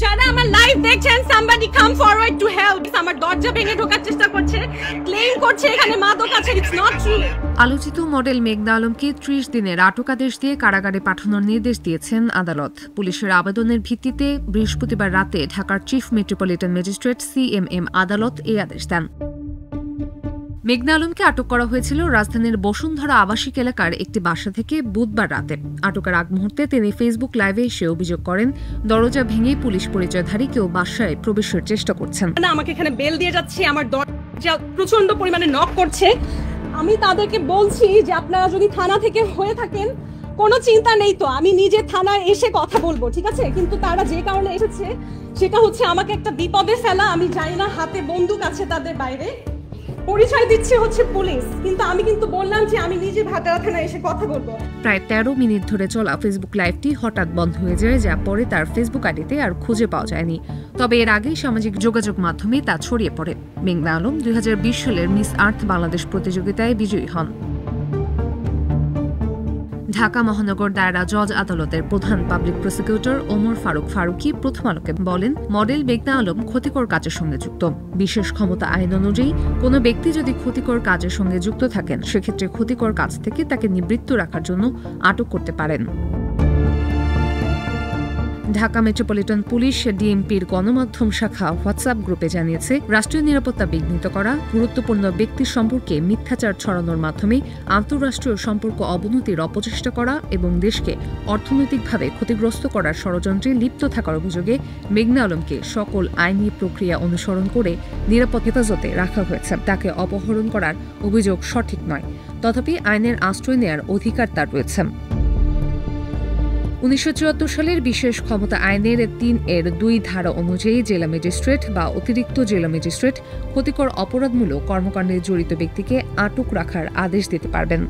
যারা আমার লাইভ দেখছেন, somebody come forward to help. আমার দরজা ভেঙে ঢোকার চেষ্টা করছে, ক্লেম করছে এখানে মাদক আছে, it's not true. আলোচিত মডেল মেঘনা আলমকে 30 দিনের আটকাদেশ দিয়ে কারাগারে পাঠানোর নির্দেশ দিয়েছেন আদালত। পুলিশের আবেদনের ভিত্তিতে বৃহস্পতিবার রাতে ঢাকার চিফ মেট্রোপলিটন ম্যাজিস্ট্রেট CMM আদালত এই আদেশ দেন। মেঘনা আলমকে আটক করা হয়েছিল রাজধানীর বসুন্ধরা আবাসিক এলাকার একটি বাসা থেকে বুধবার রাতে। আটকের আগ মুহূর্তে তিনি ফেসবুক লাইভে এসে অভিযোগ করেন, দরজা ভেঙে পুলিশ পরিচয়ধারী কেউ বাসায় প্রবেশের চেষ্টা করছেন। আমাকে এখানে বেল দিয়ে যাচ্ছে, আমার দরজা প্রচন্ড পরিমাণে নক করছে। আমি তাদেরকে বলছি যে আপনারা যদি থানা থেকে হয়ে থাকেন কোনো চিন্তা নেই, তো আমি নিজে থানায় এসে কথা বলবো, ঠিক আছে? কিন্তু তারা যে কারণে এসেছে সেটা হচ্ছে আমাকে একটা বিপদে ফেলা। আমি জানি না, হাতে বন্দুক আছে তাদের, বাইরে পরিচয় দিচ্ছে হচ্ছে পুলিশ, কিন্তু আমি কিন্তু বললাম যে আমি নিজে ভাটারা থানায় এসে কথা বলবো। প্রায় 13 মিনিট ধরে চলা ফেসবুক লাইভটি হঠাৎ বন্ধ হয়ে যায়, যা পরে তার ফেসবুক আইডিতে আর খুঁজে পাওয়া যায়নি। তবে এর আগেই সামাজিক যোগাযোগ মাধ্যমে তা ছড়িয়ে পড়ে। মেঘনা আলম 2020 সালের মিস আর্থ বাংলাদেশ প্রতিযোগিতায় বিজয়ী হন। ঢাকা মহানগর দায়রা জজ আদালতের প্রধান পাবলিক প্রসিকিউটর ওমর ফারুক ফারুকী প্রথম আলোকে বলেন, মডেল মেঘনা আলম ক্ষতিকর কাজের সঙ্গে যুক্ত। বিশেষ ক্ষমতা আইন অনুযায়ী কোনো ব্যক্তি যদি ক্ষতিকর কাজের সঙ্গে যুক্ত থাকেন, সেক্ষেত্রে ক্ষতিকর কাজ থেকে তাকে নিবৃত্ত রাখার জন্য আটক করতে পারেন। ঢাকা মেট্রোপলিটন পুলিশ ডিএমপির গণমাধ্যম শাখা হোয়াটসঅ্যাপ গ্রুপে জানিয়েছে, রাষ্ট্রীয় নিরাপত্তা বিঘ্নিত করা, গুরুত্বপূর্ণ ব্যক্তির সম্পর্কে মিথ্যাচার ছড়ানোর মাধ্যমে আন্তঃরাষ্ট্রীয় সম্পর্ক অবনতির অপচেষ্টা করা এবং দেশকে অর্থনৈতিকভাবে ক্ষতিগ্রস্ত করার ষড়যন্ত্রে লিপ্ত থাকার অভিযোগে মেঘনা আলমকে সকল আইনি প্রক্রিয়া অনুসরণ করে নিরাপদ হেফাজতে রাখা হয়েছে। তাকে অপহরণ করার অভিযোগ সঠিক নয়, তথাপি আইনের আশ্রয় নেওয়ার অধিকার তার রয়েছে। 1974 সালের বিশেষ ক্ষমতা আইনের 3(2) ধারা অনুযায়ী জেলা ম্যাজিস্ট্রেট বা অতিরিক্ত জেলা ম্যাজিস্ট্রেট ক্ষতিকর অপরাধমূলক কর্মকাণ্ডে জড়িত ব্যক্তিকে আটক রাখার আদেশ দিতে পারবেন।